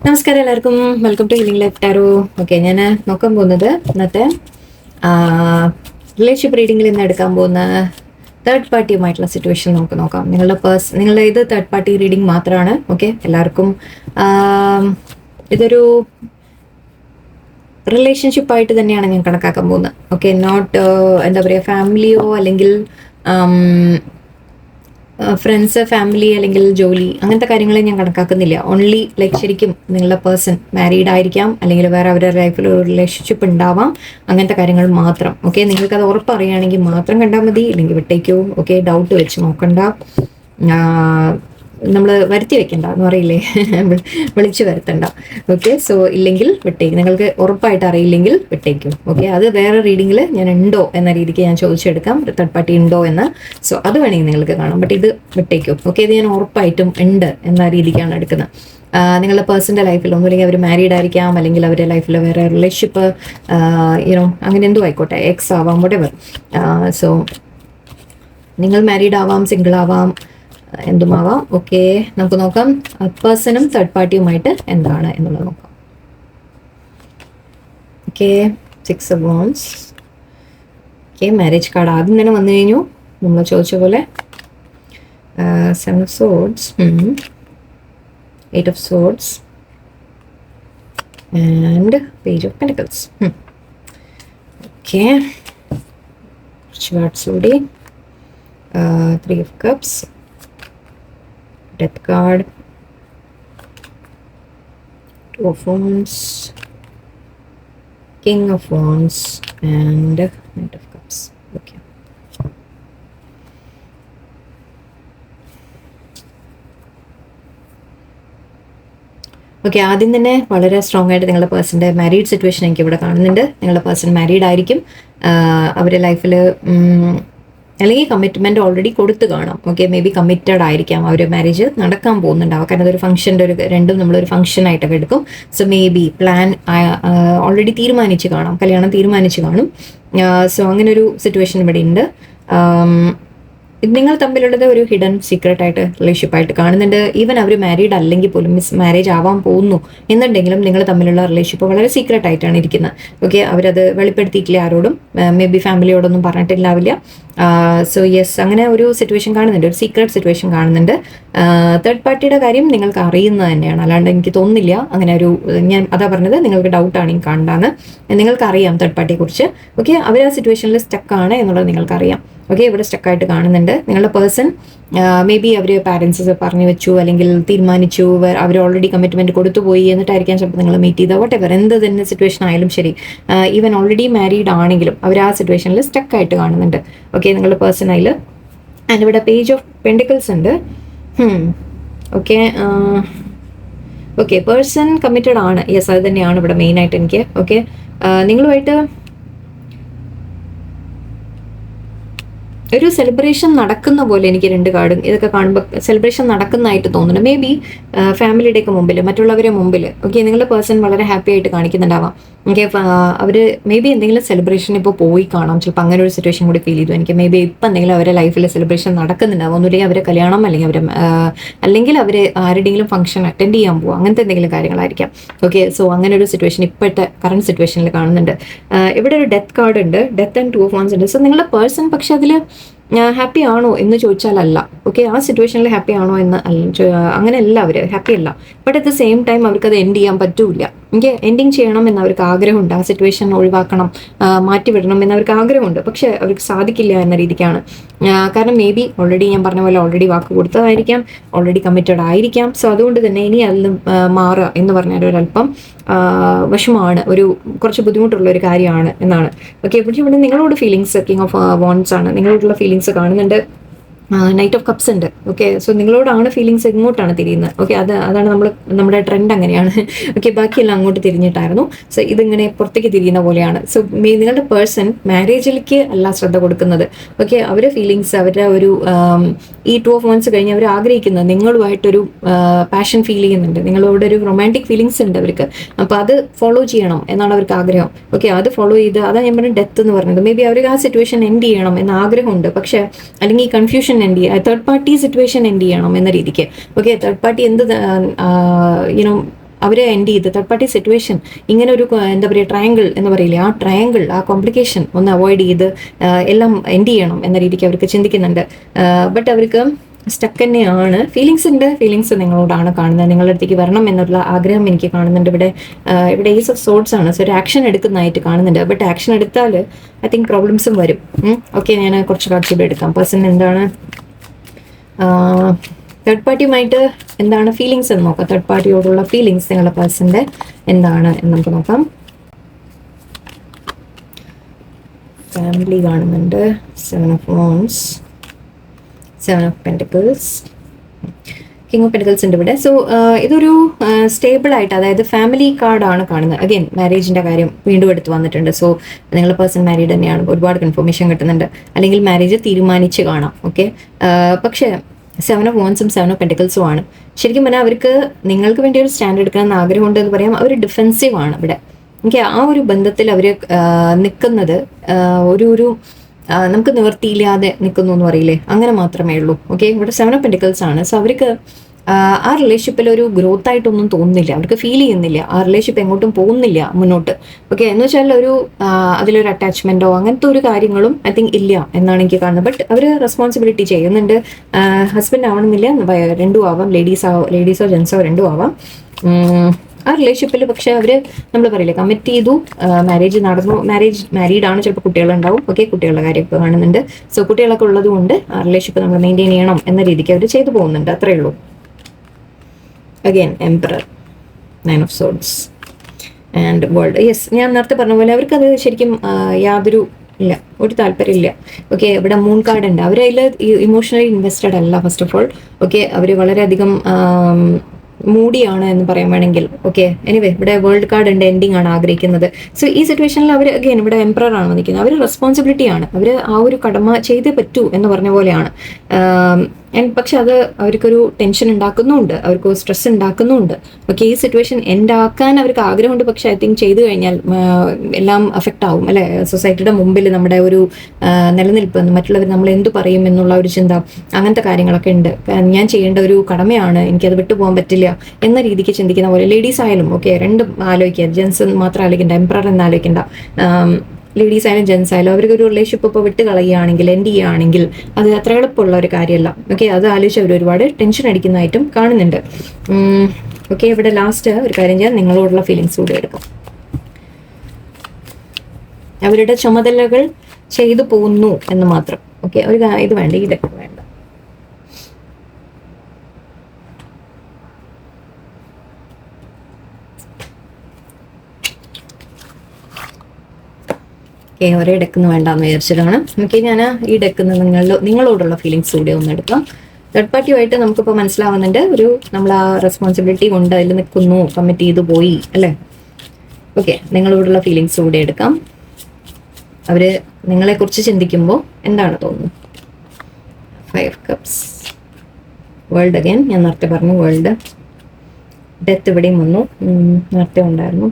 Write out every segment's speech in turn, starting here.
നമസ്കാരം എല്ലാവർക്കും. Welcome to healing life tarot. Okay, ഞാൻ നോക്കാൻ പോകുന്നത് ഇന്നത്തെ റിലേഷൻഷിപ്പ് റീഡിങ്ങിൽ ഇന്ന് എടുക്കാൻ പോകുന്ന തേർഡ് പാർട്ടിയുമായിട്ടുള്ള സിറ്റുവേഷൻ നമുക്ക് നോക്കാം. നിങ്ങളുടെ ഇത് തേർഡ് പാർട്ടി റീഡിംഗ് മാത്രമാണ്. ഓക്കെ, എല്ലാവർക്കും ഇതൊരു റിലേഷൻഷിപ്പായിട്ട് തന്നെയാണ് ഞാൻ കണക്കാക്കാൻ പോകുന്നത്. ഓക്കെ, നോട്ട് എന്താ പറയുക, ഫാമിലിയോ അല്ലെങ്കിൽ ഫ്രണ്ട്സ്, ഫാമിലി അല്ലെങ്കിൽ ജോലി, അങ്ങനത്തെ കാര്യങ്ങളെ ഞാൻ കണക്കാക്കുന്നില്ല. ഓൺലി ലൈക്ക് ശരിക്കും നിങ്ങളുടെ പേഴ്സൺ മാരീഡ് ആയിരിക്കാം, അല്ലെങ്കിൽ വേറെ അവരുടെ ലൈഫിൽ ഒരു റിലേഷൻഷിപ്പ് ഉണ്ടാവാം, അങ്ങനത്തെ കാര്യങ്ങൾ മാത്രം. ഓക്കെ, നിങ്ങൾക്കത് ഉറപ്പറിയുകയാണെങ്കിൽ മാത്രം കണ്ടാൽ മതി, അല്ലെങ്കിൽ വിട്ടേക്കോ. ഓക്കെ, ഡൗട്ട് വെച്ച് നോക്കണ്ട, നമ്മൾ വരുത്തി വെക്കണ്ട എന്ന് പറയില്ലേ, വിളിച്ചു വരുത്തണ്ട. ഓക്കെ, സോ ഇല്ലെങ്കിൽ വിട്ടേക്കും. നിങ്ങൾക്ക് ഉറപ്പായിട്ട് അറിയില്ലെങ്കിൽ വിട്ടേക്കും. ഓക്കെ, അത് വേറെ റീഡിങ്ങിൽ ഞാൻ ഉണ്ടോ എന്ന രീതിക്ക് ഞാൻ ചോദിച്ചെടുക്കാം, തേർഡ് പാർട്ടി ഉണ്ടോ എന്ന്. സോ അത് വേണമെങ്കിൽ നിങ്ങൾക്ക് കാണാം, ബട്ട് ഇത് വിട്ടേക്കും. ഓക്കെ, ഇത് ഞാൻ ഉറപ്പായിട്ടും ഉണ്ട് എന്ന രീതിക്കാണ് എടുക്കുന്നത്. നിങ്ങളുടെ പേഴ്സൻ്റെ ലൈഫിൽ ഒന്നുമില്ലെങ്കിൽ അവർ മാരീഡ് ആയിരിക്കാം, അല്ലെങ്കിൽ അവരുടെ ലൈഫിൽ വേറെ റിലേഷൻഷിപ്പ് അങ്ങനെ എന്തോ ആയിക്കോട്ടെ, എക്സ് ആവാം, വട്ടെവർ. സോ നിങ്ങൾ മാരീഡ് ആവാം, സിംഗിൾ ആവാം, എന്തുമാവാം. ഓക്കെ, നമുക്ക് നോക്കാം പേഴ്സണും തേർഡ് പാർട്ടിയുമായിട്ട് എന്താണ് എന്നുള്ളത് നോക്കാം. Okay, 6 of Wands. Okay, marriage card ആദ്യം തന്നെ വന്നു കഴിഞ്ഞു, നമ്മൾ ചോദിച്ച പോലെ. 7 of Swords, 8 of Swords and Page of Pentacles. Okay, കുറച്ച് കാർഡ്സ് കൂടി. 3 of Cups, Death card, 2 of Wands, King of Wands and Knight of Cups. Okay. Okay, ആദ്യം തന്നെ വളരെ സ്ട്രോങ് ആയിട്ട് നിങ്ങളുടെ പേഴ്സൻ്റെ മാരീഡ് സിറ്റുവേഷൻ എനിക്ക് ഇവിടെ കാണുന്നുണ്ട്. നിങ്ങളുടെ പേഴ്സൺ മാരീഡ് ആയിരിക്കും, അവരുടെ ലൈഫിൽ അല്ലെങ്കിൽ കമ്മിറ്റ്മെൻറ്റ് ഓൾറെഡി കൊടുത്തു കാണാം. ഓക്കെ, മേ ബി കമ്മിറ്റഡ് ആയിരിക്കാം, അവർ മാരേജ് നടക്കാൻ പോകുന്നുണ്ടാവും. കാരണം അതൊരു ഫംഗ്ഷൻ്റെ രണ്ടും നമ്മളൊരു ഫംഗ്ഷനായിട്ടൊക്കെ എടുക്കും. So may be plan already തീരുമാനിച്ച് കാണാം, കല്യാണം തീരുമാനിച്ച് കാണും. സോ അങ്ങനൊരു സിറ്റുവേഷൻ ഇവിടെ ഉണ്ട്. നിങ്ങൾ തമ്മിലുള്ളത് ഒരു ഹിഡൻ സീക്രട്ട് ആയിട്ട് റിലേഷൻഷിപ്പായിട്ട് കാണുന്നുണ്ട്. ഈവൻ അവർ മാരീഡ് അല്ലെങ്കിൽ പോലും മാരേജ് ആവാൻ പോകുന്നു എന്നുണ്ടെങ്കിലും നിങ്ങൾ തമ്മിലുള്ള റിലേഷൻഷിപ്പ് വളരെ സീക്രട്ട് ആയിട്ടാണ് ഇരിക്കുന്നത്. ഓക്കെ, അവരത് വെളിപ്പെടുത്തിയിട്ടില്ല ആരോടും, മേ ബി ഫാമിലിയോടൊന്നും പറഞ്ഞിട്ടില്ലാവില്ല. സോ യെസ്, അങ്ങനെ ഒരു സിറ്റുവേഷൻ കാണുന്നുണ്ട്, ഒരു സീക്രട്ട് സിറ്റുവേഷൻ കാണുന്നുണ്ട്. തേർഡ് പാർട്ടിയുടെ കാര്യം നിങ്ങൾക്ക് അറിയുന്നത് തന്നെയാണ്, അല്ലാണ്ട് എനിക്ക് തോന്നുന്നില്ല അങ്ങനെ ഒരു, ഞാൻ അതാ പറഞ്ഞത്, നിങ്ങൾക്ക് ഡൗട്ടാണ് ഈ കാണണ്ടാന്ന്. നിങ്ങൾക്കറിയാം തേർഡ് പാർട്ടിയെ കുറിച്ച്. ഓക്കെ, അവർ ആ സിറ്റുവേഷനിൽ സ്റ്റക്കാണ് എന്നുള്ളത് നിങ്ങൾക്കറിയാം. ഓക്കെ, ഇവിടെ സ്റ്റക്കായിട്ട് കാണുന്നുണ്ട്. നിങ്ങളുടെ പേഴ്സൺ മേ ബി അവർ പാരൻസ് പറഞ്ഞു വെച്ചു, അല്ലെങ്കിൽ തീരുമാനിച്ചു, അവർ ഓൾറെഡി കമ്മിറ്റ്മെൻറ്റ് കൊടുത്തുപോയി, എന്നിട്ടായിരിക്കാം ചിലപ്പോൾ നിങ്ങൾ മീറ്റ് ചെയ്ത വട്ടെവർ, എന്ത് തന്നെ സിറ്റുവേഷൻ ആയാലും ശരി. ഈവൻ ഓൾറെഡി മാരീഡ് ആണെങ്കിലും അവർ ആ സിറ്റുവേഷനിൽ സ്റ്റക്കായിട്ട് കാണുന്നുണ്ട്. ഓക്കെ, നിങ്ങളുടെ പേഴ്സണായിൽ. ആൻഡ് ഇവിടെ പേജ് ഓഫ് പെൻഡിക്കിൾസ് ഉണ്ട്. ഓക്കെ, ഓക്കെ, പേഴ്സൺ കമ്മിറ്റഡ് ആണ്. യെസ്, അത് തന്നെയാണ് ഇവിടെ മെയിനായിട്ട് എനിക്ക്. ഓക്കെ, നിങ്ങളുമായിട്ട് ഒരു സെലിബ്രേഷൻ നടക്കുന്ന പോലെ എനിക്ക് രണ്ട് കാർഡും ഇതൊക്കെ കാണുമ്പോൾ സെലിബ്രേഷൻ നടക്കുന്നതായിട്ട് തോന്നുന്നു. മേ ബി ഫാമിലിയുടെയൊക്കെ മുമ്പിൽ, മറ്റുള്ളവരെ മുമ്പിൽ. ഓക്കെ, നിങ്ങളുടെ പേഴ്സൺ വളരെ ഹാപ്പി ആയിട്ട് കാണിക്കുന്നുണ്ടാവാം. ഓക്കെ, അവർ മേ ബി എന്തെങ്കിലും സെലിബ്രേഷൻ ഇപ്പോൾ പോയി കാണാം, ചിലപ്പോൾ അങ്ങനെ ഒരു സിറ്റുവേഷൻ കൂടി ഫീൽ ചെയ്തു എനിക്ക്. മേ ബി ഇപ്പം എന്തെങ്കിലും അവരുടെ ലൈഫിൽ സെലിബ്രേഷൻ നടക്കുന്നുണ്ടാവും, ഒന്നുമില്ലെങ്കിൽ അവരെ കല്യാണം, അല്ലെങ്കിൽ അവർ ആരുടെയെങ്കിലും ഫംഗ്ഷൻ അറ്റൻഡ് ചെയ്യാൻ പോകും, അങ്ങനത്തെ എന്തെങ്കിലും കാര്യങ്ങളായിരിക്കാം. ഓക്കെ, സോ അങ്ങനെ ഒരു സിറ്റുവേഷൻ ഇപ്പോഴത്തെ കറണ്ട് സിറ്റുവേഷനിൽ കാണുന്നുണ്ട്. ഇവിടെ ഒരു ഡെത്ത് കാർഡ് ഉണ്ട്, ഡെത്ത് ആൻഡ് 2 of Wands ഉണ്ട്. സോ നിങ്ങളുടെ പേഴ്സൺ പക്ഷെ അതിൽ ഹാപ്പി ആണോ എന്ന് ചോദിച്ചാൽ അല്ല. ഓക്കെ, ആ സിറ്റുവേഷനിൽ ഹാപ്പി ആണോ എന്ന് അങ്ങനെയല്ല, അവർ ഹാപ്പി അല്ല. But at the same time അവർക്കത് എൻഡ് ചെയ്യാൻ പറ്റൂല. എനിക്ക് എൻഡിങ് ചെയ്യണം എന്ന് അവർക്ക് ആഗ്രഹമുണ്ട്, ആ സിറ്റുവേഷൻ ഒഴിവാക്കണം, മാറ്റിവിടണം എന്ന് അവർക്ക് ആഗ്രഹമുണ്ട്. പക്ഷെ അവർക്ക് സാധിക്കില്ല എന്ന രീതിക്കാണ്. കാരണം മേ ബി ഓൾറെഡി ഞാൻ പറഞ്ഞ പോലെ ഓൾറെഡി വാക്ക് കൊടുത്തതായിരിക്കാം, ഓൾറെഡി കമ്മിറ്റഡ് ആയിരിക്കാം. സോ അതുകൊണ്ട് തന്നെ ഇനി അതിൽ മാറുക എന്ന് പറഞ്ഞാൽ ഒരല്പം വിഷമമാണ്, ഒരു കുറച്ച് ബുദ്ധിമുട്ടുള്ള ഒരു കാര്യമാണ് എന്നാണ്. ഓക്കെ, ഇവിടെ നിങ്ങളോട് ഫീലിങ്സ്, കിങ് ഓഫ് വോൺസ് ആണ്, നിങ്ങളോടുള്ള ഫീലിങ്സ് കാണുന്നുണ്ട്. നൈറ്റ് ഓഫ് കപ്സ് ഉണ്ട്. ഓക്കെ, സോ നിങ്ങളോടാണ് ഫീലിങ്സ് ഇങ്ങോട്ടാണ് തിരിയുന്നത്. ഓക്കെ, അതാണ് നമ്മുടെ ട്രെൻഡ് അങ്ങനെയാണ്. ഓക്കെ, ബാക്കിയെല്ലാം അങ്ങോട്ട് തിരിഞ്ഞിട്ടായിരുന്നു. സോ ഇതിങ്ങനെ പുറത്തേക്ക് തിരിയുന്ന പോലെയാണ്. സോ നിങ്ങളുടെ പേഴ്സൺ മാരേജിലേക്ക് അല്ല ശ്രദ്ധ കൊടുക്കുന്നത്. ഓക്കെ, അവരുടെ ഫീലിങ്സ്, അവരുടെ ഒരു ഈ 2 of Wands കഴിഞ്ഞ് അവർ ആഗ്രഹിക്കുന്നത് നിങ്ങളുമായിട്ടൊരു പാഷൻ ഫീൽ ചെയ്യുന്നുണ്ട്, നിങ്ങളോട് ഒരു റൊമാൻറ്റിക് ഫീലിങ്സ് ഉണ്ട് അവർക്ക്. അപ്പോൾ അത് ഫോളോ ചെയ്യണം എന്നാണ് അവർക്ക് ആഗ്രഹം. ഓക്കെ, അത് ഫോളോ ചെയ്ത്, അതാണ് ഞാൻ പറഞ്ഞ ഡെത്ത് എന്ന് പറഞ്ഞത്. മേ ബി അവർക്ക് ആ സിറ്റുവേഷൻ എൻഡ് ചെയ്യണം എന്ന ആഗ്രഹമുണ്ട്. പക്ഷേ അല്ലെങ്കിൽ ഈ കൺഫ്യൂഷൻ എൻഡ് ചെയ്യുക, തേർഡ് പാർട്ടി സിറ്റുവേഷൻ എൻഡ് ചെയ്യണം എന്ന രീതിക്ക്. ഓക്കെ, തേർഡ് പാർട്ടി എന്ത് അവർ എൻഡ് ചെയ്ത് തേർഡ് പാർട്ടി സിറ്റുവേഷൻ ഇങ്ങനെ ഒരു എന്താ പറയുക ട്രയാങ്കിൾ എന്ന് പറയില്ലേ, ആ ട്രയാങ്കിൾ ആ കോംപ്ലിക്കേഷൻ ഒന്ന് അവോയ്ഡ് ചെയ്ത് എല്ലാം എൻഡ് ചെയ്യണം എന്ന രീതിക്ക് അവർക്ക് ചിന്തിക്കുന്നുണ്ട്. ബട്ട് അവർക്ക് സ്റ്റക്ക് തന്നെയാണ്. ഫീലിങ്സ് നിങ്ങളോടാണ് കാണുന്നത്, നിങ്ങളുടെ അടുത്തേക്ക് വരണം എന്നുള്ള ആഗ്രഹം എനിക്ക് കാണുന്നുണ്ട്. ഇവിടെ ഈസ് ഓഫ് സോർട്സ് ആണ്. സോ ഒരു ആക്ഷൻ എടുക്കുന്നതായിട്ട് കാണുന്നുണ്ട്. ബട്ട് ആക്ഷൻ എടുത്താൽ ഐ തിങ്ക് പ്രോബ്ലംസും വരും. ഓക്കെ, ഞാൻ കുറച്ച് കാർഡ്സ് ഇവിടെ എടുക്കാം. പേഴ്സൺ എന്താണ് തേർഡ് പാർട്ടിയുമായിട്ട് എന്താണ് ഫീലിങ്സ് എന്ന് നോക്കാം. തേർഡ് പാർട്ടിയോടുള്ള ഫീലിങ്സ് നിങ്ങളുടെ പേഴ്സൻ്റെ എന്താണ് എന്ന് നമുക്ക് നോക്കാം. ഫാമിലി കാണുന്നുണ്ട്, 7 of Wands, 7 of Pentacles, King of Pentacles ഉണ്ട് ഇവിടെ. സോ ഇതൊരു സ്റ്റേബിൾ ആയിട്ട്, അതായത് ഫാമിലി കാർഡാണ് കാണുന്നത്. അഗെയിൻ മാരേജിന്റെ കാര്യം വീണ്ടും എടുത്ത് വന്നിട്ടുണ്ട്. സോ നിങ്ങളുടെ പേഴ്സൺ മാരീഡ് തന്നെയാണ്, ഒരുപാട് കൺഫർമേഷൻ കിട്ടുന്നുണ്ട്. അല്ലെങ്കിൽ മാരേജ് തീരുമാനിച്ച് കാണാം. ഓക്കെ, പക്ഷേ 7 of Wands 7 of Pentacles ആണ്. ശരിക്കും പറഞ്ഞാൽ അവർക്ക് നിങ്ങൾക്ക് വേണ്ടി ഒരു സ്റ്റാൻഡ് എടുക്കണമെന്ന് ആഗ്രഹമുണ്ട് എന്ന് പറയാം. അവർ ഡിഫെൻസീവ് ആണ് ഇവിടെ. ഓക്കെ, ആ ഒരു ബന്ധത്തിൽ അവർ നിൽക്കുന്നത് ഒരു നമുക്ക് നിവർത്തിയില്ലാതെ നിൽക്കുന്നു എന്ന് പറയില്ലേ, അങ്ങനെ മാത്രമേ ഉള്ളൂ. ഓക്കെ, ഇവിടെ 7 of Pentacles ആണ്. സോ അവർക്ക് ആ റിലേഷൻഷിപ്പിൽ ഒരു ഗ്രോത്ത് ആയിട്ടൊന്നും തോന്നുന്നില്ല, അവർക്ക് ഫീൽ ചെയ്യുന്നില്ല. ആ റിലേഷൻഷിപ്പ് എങ്ങോട്ടും പോകുന്നില്ല മുന്നോട്ട്. ഓക്കെ, എന്ന് വെച്ചാൽ അതിലൊരു അറ്റാച്ച്മെന്റോ അങ്ങനത്തെ ഒരു കാര്യങ്ങളും ഐ തിങ്ക് ഇല്ല എന്നാണ് എനിക്ക് കാണുന്നത്. ബട്ട് അവർ റെസ്പോൺസിബിലിറ്റി ചെയ്യുന്നുണ്ട്. ഹസ്ബൻഡ് ആവണമെന്നില്ല, രണ്ടും ആവാം, ലേഡീസോ ജെൻസോ രണ്ടും ആവാം. ആ റിലേഷൻഷിപ്പിൽ പക്ഷെ അവർ നമ്മൾ പറയില്ലേ കമ്മിറ്റ് ചെയ്തു, മാരേജ് നടന്നു, മാരീഡ് ആണ്, ചിലപ്പോൾ കുട്ടികളുണ്ടാവും. ഓക്കെ, കുട്ടികളുടെ കാര്യമൊക്കെ കാണുന്നുണ്ട്. സോ കുട്ടികളൊക്കെ ഉള്ളത് കൊണ്ട് ആ റിലേഷൻഷിപ്പ് നമ്മൾ മെയിൻറ്റെയിൻ ചെയ്യണം എന്ന രീതിക്ക് അവർ ചെയ്തു പോകുന്നുണ്ട്. അത്രയേ ഉള്ളൂ. Again emperor, 9 of Swords and world. Yes, ഞാൻ നേരത്തെ പറഞ്ഞ പോലെ അവർക്കത് ശരിക്കും യാതൊരു ഒരു താല്പര്യം ഇല്ല. ഓക്കെ, ഇവിടെ മൂൺ കാർഡ് ഉണ്ട്. അവരതിൽ ഇമോഷണലി ഇൻവെസ്റ്റഡ് അല്ല. ഫസ്റ്റ് ഓഫ് ഓൾ ഓക്കെ, അവർ വളരെയധികം മൂഡിയാണ് എന്ന് പറയാൻ വേണമെങ്കിൽ. ഓക്കെ, എനിവേ ഇവിടെ വേൾഡ് കാർഡ് ഉണ്ട്, എൻഡിങ് ആണ് ആഗ്രഹിക്കുന്നത്. സോ ഈ സിറ്റുവേഷനിൽ അവർ അഗെയിൻ ഇവിടെ എംപറർ ആണ് നിൽക്കുന്നത്. അവർ റെസ്പോൺസിബിലിറ്റി ആണ്, അവർ ആ ഒരു കടമ ചെയ്തേ പറ്റൂ എന്ന് പറഞ്ഞ പോലെയാണ്. പക്ഷെ അത് അവർക്കൊരു ടെൻഷൻ ഉണ്ടാക്കുന്നുണ്ട്, അവർക്ക് സ്ട്രെസ് ഉണ്ടാക്കുന്നുണ്ട്. ഓക്കെ, ഈ സിറ്റുവേഷൻ എൻഡ് ആക്കാൻ അവർക്ക് ആഗ്രഹമുണ്ട്. പക്ഷെ ഐ തിങ്ക് ചെയ്തു കഴിഞ്ഞാൽ എല്ലാം അഫക്റ്റ് ആവും അല്ലെ. സൊസൈറ്റിയുടെ മുമ്പിൽ നമ്മുടെ ഒരു നിലനിൽപ്പ്, മറ്റുള്ളവർ നമ്മൾ എന്തു പറയും എന്നുള്ള ഒരു ചിന്ത, അങ്ങനത്തെ കാര്യങ്ങളൊക്കെ ഉണ്ട്. ഞാൻ ചെയ്യേണ്ട ഒരു കടമയാണ്, എനിക്കത് വിട്ടുപോകാൻ പറ്റില്ല എന്ന രീതിക്ക് ചിന്തിക്കുന്ന പോലെ. ലേഡീസ് ആയാലും ഓക്കെ, രണ്ടും ആലോചിക്കുക. ജെൻസ് മാത്രം ആലോചിക്കേണ്ട, എംപറർ എന്ന് ആലോചിക്കേണ്ട. ലേഡീസ് ആയാലും ജെൻസ് ആയാലും അവർക്ക് ഒരു റിലേഷൻഷിപ്പ് ഇപ്പോൾ വിട്ട് കളയുകയാണെങ്കിൽ, എൻഡ് ചെയ്യുകയാണെങ്കിൽ അത് അത്ര എളുപ്പമുള്ള ഒരു കാര്യമല്ല. ഓക്കെ, അത് ആലോചിച്ച് അവർ ഒരുപാട് ടെൻഷൻ അടിക്കുന്നതായിട്ടും കാണുന്നുണ്ട്. ഓക്കെ, ഇവിടെ ലാസ്റ്റ് ഒരു കാര്യം ചെയ്യാൻ, നിങ്ങളോടുള്ള ഫീലിങ്സ് കൂടി എടുക്കാം. അവരുടെ ചുമതലകൾ ചെയ്തു പോകുന്നു എന്ന് മാത്രം. ഓക്കെ, ഒരു ഇത് വേണ്ട, ഇതൊക്കെ വേണ്ട. ഒരേ ഡെക്കുന്ന വേണ്ടാന്ന് വിചാരിച്ചിട്ടാണ്. നമുക്ക് ഞാൻ ഈ ഡെക്കുന്ന നിങ്ങളോടുള്ള ഫീലിങ്സ് കൂടി ഒന്ന് എടുക്കാം. തേർഡ് പാർട്ടിയുമായിട്ട് നമുക്കിപ്പോൾ മനസ്സിലാവുന്നുണ്ട്, നമ്മൾ ആ റെസ്പോൺസിബിലിറ്റി കൊണ്ട് അതിൽ നിൽക്കുന്നു, കമ്മിറ്റ് ചെയ്തു പോയി അല്ലേ. ഓക്കെ, നിങ്ങളോടുള്ള ഫീലിങ്സ് കൂടി എടുക്കാം. അവർ നിങ്ങളെക്കുറിച്ച് ചിന്തിക്കുമ്പോൾ എന്താണ് തോന്നുന്നത്? 5 of Cups, വേൾഡ് അഗൈൻ. ഞാൻ നേരത്തെ പറഞ്ഞു വേൾഡ്. ഡെത്ത് ഇവിടെയും വന്നു, നേരത്തെ ഉണ്ടായിരുന്നു.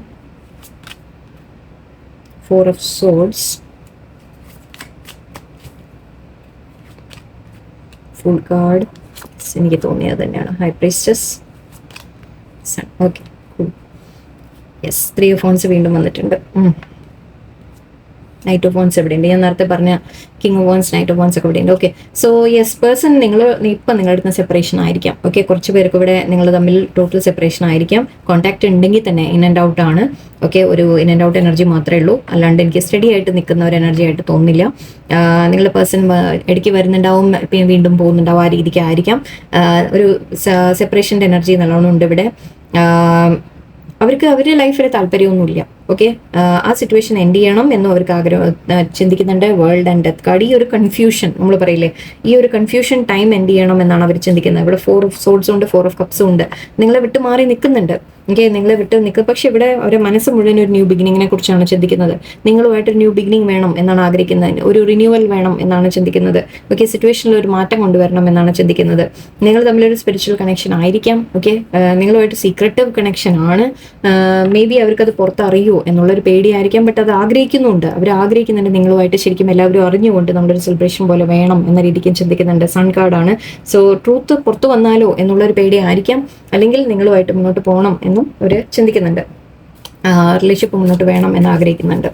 4 of Swords, ഫുൾ കാർഡ്. എനിക്ക് തോന്നിയത് തന്നെയാണ്. High priestess, sun. Okay, yes. 3 of Wands വീണ്ടും വന്നിട്ടുണ്ട്. നൈറ്റ് ഓഫ് വോൺസ് എവിടെയുണ്ട്? ഞാൻ നേരത്തെ പറഞ്ഞ king of wands, knight of wands ഒക്കെ ഇവിടെയുണ്ട്. ഓക്കെ, സോ യെസ്, പേഴ്സൺ ഇപ്പം നിങ്ങളുടെ അടുത്ത് സെപ്പറേഷൻ ആയിരിക്കാം. ഓക്കെ, കുറച്ച് പേർക്ക് ഇവിടെ നിങ്ങൾ തമ്മിൽ ടോട്ടൽ സെപ്പറേഷൻ ആയിരിക്കാം. കോൺടാക്ട് ഉണ്ടെങ്കിൽ തന്നെ ഇൻ ആൻഡ് ഔട്ട് ആണ്. ഓക്കെ, ഒരു ഇൻ ആൻഡ് ഔട്ട് എനർജി മാത്രമേ ഉള്ളൂ, അല്ലാണ്ട് എനിക്ക് സ്റ്റഡി ആയിട്ട് നിൽക്കുന്ന ഒരു എനർജി ആയിട്ട് തോന്നുന്നില്ല. നിങ്ങളുടെ പേഴ്സൺ ഇടയ്ക്ക് വരുന്നുണ്ടാവും, വീണ്ടും പോകുന്നുണ്ടാവും, ആ രീതിക്ക് ആയിരിക്കാം. ഒരു സെപ്പറേഷൻ്റെ എനർജി നല്ലോണം ഉണ്ട് ഇവിടെ. അവർക്ക് അവരുടെ ലൈഫിൽ താല്പര്യമൊന്നുമില്ല. ഓക്കെ, ആ സിറ്റുവേഷൻ എൻഡ് ചെയ്യണം എന്നും അവർക്ക് ആഗ്രഹം ചിന്തിക്കുന്നുണ്ട്. വേൾഡ് ആൻഡ് ഡെത്ത് കാർഡ്, ഈ ഒരു കൺഫ്യൂഷൻ നമ്മൾ പറയില്ലേ, ഈ ഒരു കൺഫ്യൂഷൻ ടൈം എൻഡ് ചെയ്യണം എന്നാണ് അവർ ചിന്തിക്കുന്നത്. ഇവിടെ 4 of Swords ഉണ്ട്, 4 of Cups ഉണ്ട്. നിങ്ങളെ വിട്ട് മാറി നിൽക്കുന്നുണ്ട്. ഓക്കെ, നിങ്ങളെ വിട്ട് നിൽക്കുക. പക്ഷെ ഇവിടെ അവരുടെ മനസ്സ് മുഴുവൻ ഒരു ന്യൂ ബിഗിനിങ്ങിനെ കുറിച്ചാണ് ചിന്തിക്കുന്നത്. നിങ്ങളുമായിട്ടൊരു ന്യൂ ബിഗിനിങ് വേണം എന്നാണ് ആഗ്രഹിക്കുന്നത്, ഒരു റിന്യൂവൽ വേണം എന്നാണ് ചിന്തിക്കുന്നത്. ഓക്കെ, സിറ്റുവേഷനിൽ ഒരു മാറ്റം കൊണ്ടുവരണം എന്നാണ് ചിന്തിക്കുന്നത്. നിങ്ങൾ തമ്മിലൊരു സ്പിരിച്വൽ കണക്ഷൻ ആയിരിക്കാം. ഓക്കെ, നിങ്ങളുമായിട്ട് സീക്രട്ടീവ് കണക്ഷൻ ആണ്. മേ ബി അവർക്കത് പുറത്തറിയോ എന്നുള്ളൊരു പേടിയായിരിക്കാം. ബട്ട് അത് ആഗ്രഹിക്കുന്നുണ്ട്, അവർ ആഗ്രഹിക്കുന്നുണ്ട് നിങ്ങളുമായിട്ട് ശരിക്കും എല്ലാവരും അറിഞ്ഞുകൊണ്ട് നമ്മളൊരു സെലിബ്രേഷൻ പോലെ വേണം എന്ന രീതിക്കും ചിന്തിക്കുന്നുണ്ട്. സൺ കാർഡാണ്. സോ ട്രൂത്ത് പുറത്തു വന്നാലോ എന്നുള്ളൊരു പേടി ആയിരിക്കാം, അല്ലെങ്കിൽ നിങ്ങളുമായിട്ട് മുന്നോട്ട് പോകണം എന്നും അവർ ചിന്തിക്കുന്നുണ്ട്. റിലേഷൻഷിപ്പ് മുന്നോട്ട് വേണം എന്ന് ആഗ്രഹിക്കുന്നുണ്ട്.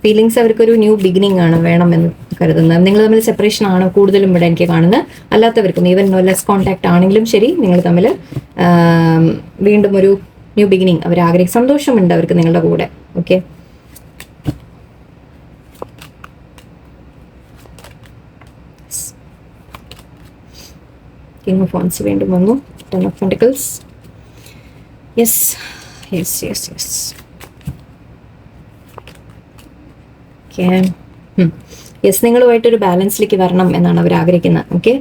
ഫീലിങ്സ് അവർക്കൊരു ന്യൂ ബിഗിനിങ് ആണ് വേണമെന്ന് കരുതുന്നത്. നിങ്ങൾ തമ്മിൽ സെപ്പറേഷൻ ആണ് കൂടുതലും ഇവിടെ എനിക്ക് കാണുന്നത്. അല്ലാത്തവർക്കും ഈവൻ ലെസ് കോൺടാക്ട് ആണെങ്കിലും ശരി, നിങ്ങൾ തമ്മിൽ വീണ്ടും ഒരു ന്യൂ ബിഗിനിങ് അവർ ആഗ്രഹിക്കും. സന്തോഷമുണ്ട് അവർക്ക് നിങ്ങളുടെ കൂടെ. ഓക്കെ, കിങ് ഓഫ് വാൻസ് വീണ്ടും വന്നു. 10 of Pentacles. Yes yes yes yes. Yes, നിങ്ങളുമായിട്ടൊരു ബാലൻസിലേക്ക് വരണം എന്നാണ് അവർ ആഗ്രഹിക്കുന്നത്. ഓക്കെ,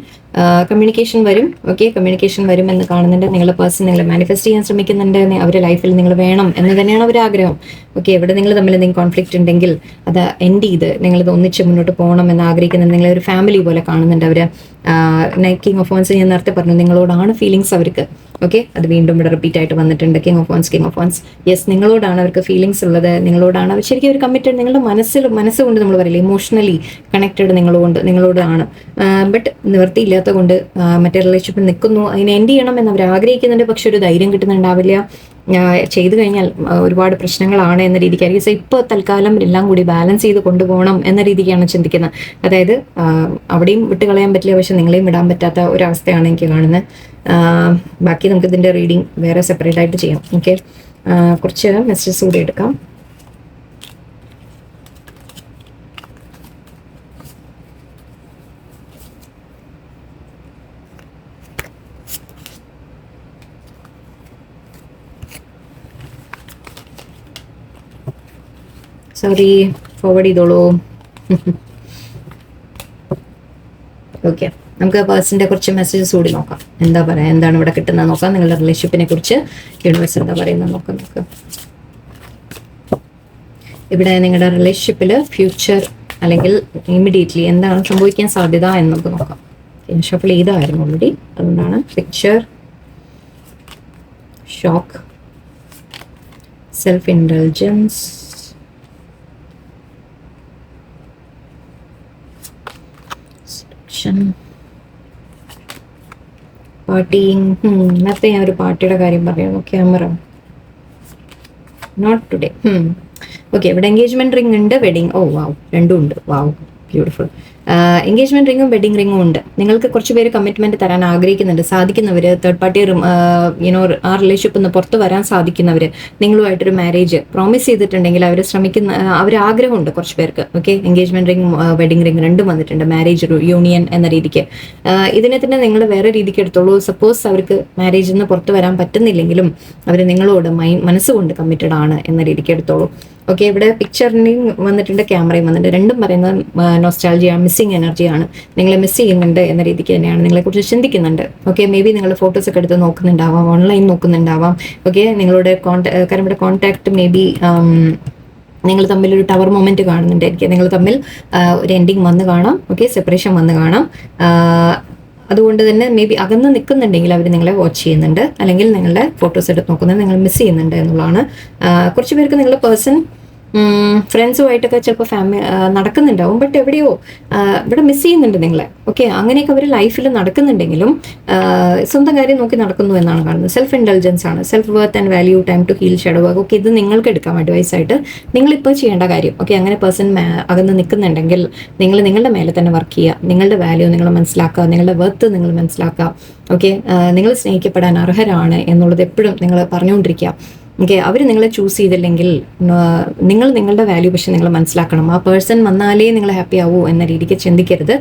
കമ്മ്യൂണിക്കേഷൻ വരും. ഓക്കെ, കമ്മ്യൂണിക്കേഷൻ വരും എന്ന് കാണുന്നുണ്ട്. നിങ്ങളുടെ പേഴ്സൺ നിങ്ങളെ മാനിഫെസ്റ്റ് ചെയ്യാൻ ശ്രമിക്കുന്നുണ്ട്. അവരുടെ ലൈഫിൽ നിങ്ങൾ വേണം എന്ന് തന്നെയാണ് അവർ ആഗ്രഹം. ഓക്കെ, എവിടെ നിങ്ങൾ തമ്മിൽ എന്തെങ്കിലും കോൺഫ്ലിക്റ്റ് ഉണ്ടെങ്കിൽ അത് എൻഡ് ചെയ്ത് നിങ്ങളിത് ഒന്നിച്ച് മുന്നോട്ട് പോകണം എന്ന് ആഗ്രഹിക്കുന്നത്. നിങ്ങളെ ഒരു ഫാമിലി പോലെ കാണുന്നുണ്ട് അവർ. കിങ് ഓഫ് വാൻസ് ഞാൻ നേരത്തെ പറഞ്ഞു, നിങ്ങളോടാണ് ഫീലിങ്സ് അവർക്ക്. ഓക്കെ, അത് വീണ്ടും ഇവിടെ റിപ്പീറ്റ് ആയിട്ട് വന്നിട്ടുണ്ട്. King of wands. യെസ്, നിങ്ങളോടാണ് അവർക്ക് ഫീലിങ്സ് ഉള്ളത്. നിങ്ങളോടാണ് അവർ ശരിക്കും ഒരു കമ്മിറ്റഡ്. നിങ്ങളുടെ മനസ്സുകൊണ്ട് നമ്മൾ പറയില്ല, ഇമോഷണലി കണക്റ്റഡ് നിങ്ങളോടാണ്. ബട്ട് നിവൃത്തിയില്ലാത്ത കൊണ്ട് മറ്റേ റിലേഷൻഷിപ്പിൽ നിൽക്കുന്നു. അതിനെ എൻഡ് ചെയ്യണം എന്ന് അവർ ആഗ്രഹിക്കുന്നുണ്ട്. പക്ഷെ ഒരു ധൈര്യം കിട്ടുന്നുണ്ടാവില്ല. ചെയ്തു കഴിഞ്ഞാൽ ഒരുപാട് പ്രശ്നങ്ങളാണ് എന്ന രീതിക്കായിരിക്കും. സോ ഇപ്പോൾ തൽക്കാലം എല്ലാം കൂടി ബാലൻസ് ചെയ്ത് കൊണ്ടുപോകണം എന്ന രീതിക്കാണ് ചിന്തിക്കുന്നത്. അതായത് അവിടെയും വിട്ട് കളയാൻ പറ്റില്ല, പക്ഷെ നിങ്ങളെയും വിടാൻ പറ്റാത്ത ഒരവസ്ഥയാണ് എനിക്ക് കാണുന്നത്. ബാക്കി നമുക്ക് ഇതിൻ്റെ റീഡിങ് വേറെ സെപ്പറേറ്റ് ആയിട്ട് ചെയ്യാം. ഓക്കെ, കുറച്ച് മെസ്സേജസ് കൂടി എടുക്കാം. സോറി, ഫോർവേഡ് ചെയ്തോളൂ. ഓക്കെ, നമുക്ക് പേഴ്സൻ്റെ കുറച്ച് മെസ്സേജസ് കൂടി നോക്കാം. എന്താ പറയുക, എന്താണ് ഇവിടെ കിട്ടുന്നത് നോക്കാം. നിങ്ങളുടെ റിലേഷൻഷിപ്പിനെ കുറിച്ച് യൂണിവേഴ്സ് എന്താ പറയുന്നത് നോക്കാം. ഇവിടെ നിങ്ങളുടെ റിലേഷൻഷിപ്പിൽ ഫ്യൂച്ചർ അല്ലെങ്കിൽ ഇമ്മീഡിയറ്റ്ലി എന്താണ് സംഭവിക്കാൻ സാധ്യത എന്ന് നമുക്ക് നോക്കാം. ഷഫിൾ ചെയ്തായിരുന്നു ഓൾറെഡി, അതുകൊണ്ടാണ്. Picture, shock, self indulgence, parting. നേരത്തെ ഞാൻ ഒരു പാർട്ടിയുടെ കാര്യം പറയാം. Camera not today. ഓക്കെ, ഇവിടെ എൻഗേജ്മെന്റ് റിംഗ് ഉണ്ട്, വെഡിങ്. ഓ വാവ്, രണ്ടും ഉണ്ട്. Wow, beautiful. എൻഗേജ്മെന്റ് റിംഗും വെഡിങ് റിംഗും ഉണ്ട്. നിങ്ങൾക്ക് കുറച്ച് പേര് കമ്മിറ്റ്മെന്റ് തരാൻ ആഗ്രഹിക്കുന്നുണ്ട്. സാധിക്കുന്നവർ, തേർഡ് പാർട്ടി ആ റിലേഷൻഷിപ്പിൽ നിന്ന് പുറത്ത് വരാൻ സാധിക്കുന്നവർ, നിങ്ങളുമായിട്ടൊരു മാരേജ് പ്രോമിസ് ചെയ്തിട്ടുണ്ടെങ്കിൽ അവർ ശ്രമിക്കുന്ന ആഗ്രഹമുണ്ട് കുറച്ച് പേർക്ക്. Okay, engagement ring wedding ring രണ്ടും വന്നിട്ടുണ്ട്. മാരേജ് യൂണിയൻ എന്ന രീതിക്ക്. ഇതിനെ തന്നെ നിങ്ങൾ വേറെ രീതിക്ക് എടുത്തോളൂ. സപ്പോസ് അവർക്ക് മാരേജിൽ നിന്ന് പുറത്ത് വരാൻ പറ്റുന്നില്ലെങ്കിലും അവർ നിങ്ങളോട് മനസ്സുകൊണ്ട് കമ്മിറ്റഡ് ആണ് എന്ന രീതിക്ക് എടുത്തോളൂ. ഓക്കെ, ഇവിടെ പിക്ചറിനെയും വന്നിട്ടുണ്ട്, ക്യാമറയും വന്നിട്ടുണ്ട്. രണ്ടും പറയുന്നത് നൊസ്റ്റാൾജിയ, മിസ്സിങ് എനർജിയാണ്. നിങ്ങളെ മിസ് ചെയ്യുന്നുണ്ട് എന്ന രീതിക്ക് തന്നെയാണ്, നിങ്ങളെക്കുറിച്ച് ചിന്തിക്കുന്നുണ്ട്. ഓക്കെ, മേ ബി നിങ്ങൾ ഫോട്ടോസ് ഒക്കെ എടുത്ത് നോക്കുന്നുണ്ടാവാം, ഓൺലൈൻ നോക്കുന്നുണ്ടാവാം. ഓക്കെ, നിങ്ങളുടെ കാരണം ഇവിടെ കോൺടാക്ട് മേ ബി നിങ്ങൾ തമ്മിൽ ഒരു ടവർ മൊമെന്റ് കാണുന്നുണ്ടായിരിക്കും. നിങ്ങൾ തമ്മിൽ ഒരു എൻഡിങ് വന്ന് കാണാം. ഓക്കെ, സെപ്പറേഷൻ വന്ന് കാണാം. അതുകൊണ്ട് തന്നെ മേ ബി അകന്ന് നിൽക്കുന്നുണ്ടെങ്കിൽ അവർ നിങ്ങളെ വാച്ച് ചെയ്യുന്നുണ്ട്, അല്ലെങ്കിൽ നിങ്ങളുടെ ഫോട്ടോസ് എടുത്ത് നോക്കുന്നത് നിങ്ങൾ മിസ് ചെയ്യുന്നുണ്ട് എന്നുള്ളതാണ്. കുറച്ച് പേർക്ക് നിങ്ങളുടെ പേഴ്സൺ ഫ്രണ്ട്സുമായിട്ടൊക്കെ ചിലപ്പോൾ നടക്കുന്നുണ്ടാവും. ബട്ട് എവിടെയോ ഇവിടെ മിസ് ചെയ്യുന്നുണ്ട് നിങ്ങളെ. ഓക്കെ, അങ്ങനെയൊക്കെ അവർ ലൈഫിൽ നടക്കുന്നുണ്ടെങ്കിലും സ്വന്തം കാര്യം നോക്കി നടക്കുന്നു എന്നാണ് കാണുന്നത്. സെൽഫ് ഇൻഡൽജൻസ് ആണ്. Self worth and value, time to heal, shadow work. Okay, ഇത് നിങ്ങൾക്ക് എടുക്കാം അഡ്വൈസ് ആയിട്ട്. നിങ്ങളിപ്പോൾ ചെയ്യേണ്ട കാര്യം. ഓക്കെ, അങ്ങനെ പേഴ്സൺ അകന്ന് നിൽക്കുന്നുണ്ടെങ്കിൽ നിങ്ങൾ നിങ്ങളുടെ മേലെ തന്നെ വർക്ക് ചെയ്യുക. നിങ്ങളുടെ വാല്യൂ നിങ്ങൾ മനസ്സിലാക്കുക, നിങ്ങളുടെ വർത്ത് നിങ്ങൾ മനസ്സിലാക്കുക. ഓക്കെ, നിങ്ങൾ സ്നേഹിക്കപ്പെടാൻ അർഹരാണ് എന്നുള്ളത് എപ്പോഴും നിങ്ങൾ പറഞ്ഞുകൊണ്ടിരിക്കുക. ഓക്കെ, അവർ നിങ്ങളെ ചൂസ് ചെയ്തില്ലെങ്കിൽ നിങ്ങൾ നിങ്ങളുടെ വാല്യൂ പക്ഷെ നിങ്ങൾ മനസ്സിലാക്കണം. ആ പേഴ്സൺ വന്നാലേ നിങ്ങൾ ഹാപ്പി ആവൂ എന്ന രീതിക്ക് ചിന്തിക്കരുത്.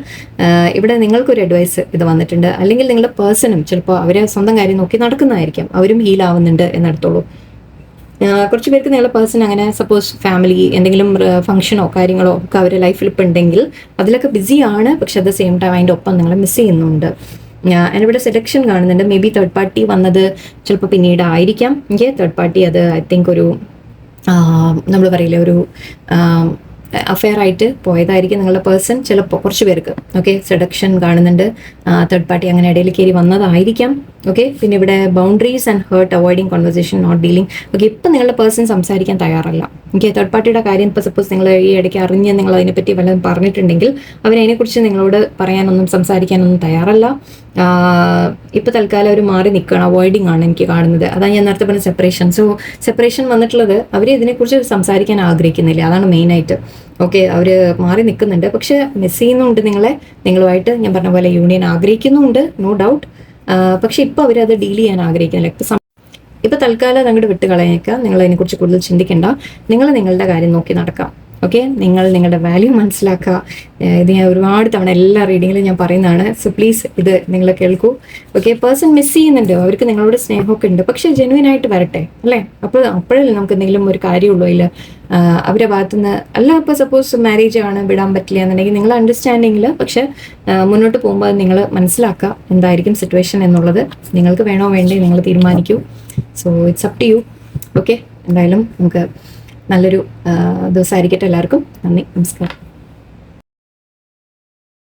ഇവിടെ നിങ്ങൾക്കൊരു അഡ്വൈസ് ഇത് വന്നിട്ടുണ്ട്. അല്ലെങ്കിൽ നിങ്ങളുടെ പേഴ്സണും ചിലപ്പോൾ അവരെ സ്വന്തം കാര്യം നോക്കി നടക്കുന്നതായിരിക്കാം, അവരും ഹീൽ ആവുന്നുണ്ട് എന്നെടുത്തോളൂ. കുറച്ച് പേർക്ക് നിങ്ങളുടെ പേഴ്സൺ അങ്ങനെ സപ്പോസ് ഫാമിലി എന്തെങ്കിലും ഫംഗ്ഷനോ കാര്യങ്ങളോ ഒക്കെ അവരുടെ ലൈഫിൽ ഇപ്പം ഉണ്ടെങ്കിൽ അതിലൊക്കെ ബിസിയാണ്. പക്ഷെ അറ്റ് ദ സെയിം ടൈം അതിൻ്റെ ഒപ്പം നിങ്ങളെ മിസ് ചെയ്യുന്നുണ്ട്. ഞാനിവിടെ സെലക്ഷൻ കാണുന്നുണ്ട്. മേ ബി തേർഡ് പാർട്ടി വന്നത് ചിലപ്പോൾ പിന്നീട് ആയിരിക്കാം. എനിക്ക് തേർഡ് പാർട്ടി അത് ഐ തിങ്ക് ഒരു നമ്മൾ പറയില്ലേ ഒരു അഫെയർ ആയിട്ട് പോയതായിരിക്കും നിങ്ങളുടെ പേഴ്സൺ ചിലപ്പോൾ കുറച്ച് പേർക്ക്. ഓക്കെ, സെഡക്ഷൻ കാണുന്നുണ്ട്. തേർഡ് പാർട്ടി അങ്ങനെ ഇടയിൽ കയറി വന്നതായിരിക്കാം. ഓക്കെ, പിന്നെ ഇവിടെ boundaries and hurt, avoiding conversation, not dealing. Okay, ഇപ്പം നിങ്ങളുടെ പേഴ്സൺ സംസാരിക്കാൻ തയ്യാറല്ല. എനിക്ക് തേർഡ് പാർട്ടിയുടെ കാര്യം ഇപ്പോൾ സപ്പോസ് നിങ്ങൾ ഈ ഇടയ്ക്ക് അറിഞ്ഞ് നിങ്ങൾ അതിനെപ്പറ്റി വല്ലതും പറഞ്ഞിട്ടുണ്ടെങ്കിൽ അവരതിനെക്കുറിച്ച് നിങ്ങളോട് പറയാനൊന്നും സംസാരിക്കാനൊന്നും തയ്യാറല്ല. ഇപ്പോൾ തൽക്കാലം അവർ മാറി നിൽക്കുകയാണ്, അവോയ്ഡിങ് ആണ് എനിക്ക് കാണുന്നത്. അതാണ് ഞാൻ നേരത്തെ പറഞ്ഞ സെപ്പറേഷൻ. സോ സെപ്പറേഷൻ വന്നിട്ടുള്ളത് അവർ ഇതിനെക്കുറിച്ച് സംസാരിക്കാൻ ആഗ്രഹിക്കുന്നില്ല, അതാണ് മെയിനായിട്ട്. ഓക്കെ, അവർ മാറി നിൽക്കുന്നുണ്ട്, പക്ഷെ മിസ് ചെയ്യുന്നുണ്ട് നിങ്ങളെ. നിങ്ങളുമായിട്ട് ഞാൻ പറഞ്ഞ പോലെ യൂണിയൻ ആഗ്രഹിക്കുന്നുണ്ട്, നോ ഡൗട്ട്. പക്ഷെ ഇപ്പോൾ അവരത് ഡീൽ ചെയ്യാൻ ആഗ്രഹിക്കുന്നില്ല. ഇപ്പൊ തൽക്കാലം അങ്ങോട്ട് വിട്ട് കളഞ്ഞേക്കുക. നിങ്ങൾ അതിനെക്കുറിച്ച് കൂടുതൽ ചിന്തിക്കേണ്ട. നിങ്ങൾ നിങ്ങളുടെ കാര്യം നോക്കി നടക്കാം. ഓക്കെ, നിങ്ങൾ നിങ്ങളുടെ വാല്യൂ മനസ്സിലാക്കുക. ഇത് ഞാൻ ഒരുപാട് തവണ എല്ലാ റീഡിങ്ങിലും ഞാൻ പറയുന്നതാണ്. സോ പ്ലീസ് ഇത് നിങ്ങൾ കേൾക്കൂ. ഓക്കെ, പേഴ്സൺ മിസ് ചെയ്യുന്നുണ്ട്, അവർക്ക് നിങ്ങളോട് സ്നേഹമൊക്കെ ഉണ്ട്, പക്ഷെ ജെന്യുവൻ ആയിട്ട് വരട്ടെ അല്ലേ. അപ്പോഴല്ലേ നമുക്ക് എന്തെങ്കിലും ഒരു കാര്യമുള്ളൂ ഇല്ല അവരുടെ ഭാഗത്തുനിന്ന്. അല്ല, ഇപ്പോൾ സപ്പോസ് മാരേജ് ആണ്, വിടാൻ പറ്റില്ല എന്നുണ്ടെങ്കിൽ നിങ്ങൾ അണ്ടർസ്റ്റാൻഡിങ്ങിൽ, പക്ഷെ മുന്നോട്ട് പോകുമ്പോൾ നിങ്ങൾ മനസ്സിലാക്കുക എന്തായിരിക്കും സിറ്റുവേഷൻ എന്നുള്ളത്. നിങ്ങൾക്ക് വേണോ വേണ്ടേ നിങ്ങൾ തീരുമാനിക്കൂ. So it's up to you. Okay, എന്തായാലും നമുക്ക് നല്ലൊരു ദിവസമായിരിക്കട്ടെ എല്ലാവർക്കും. നന്ദി, നമസ്കാരം.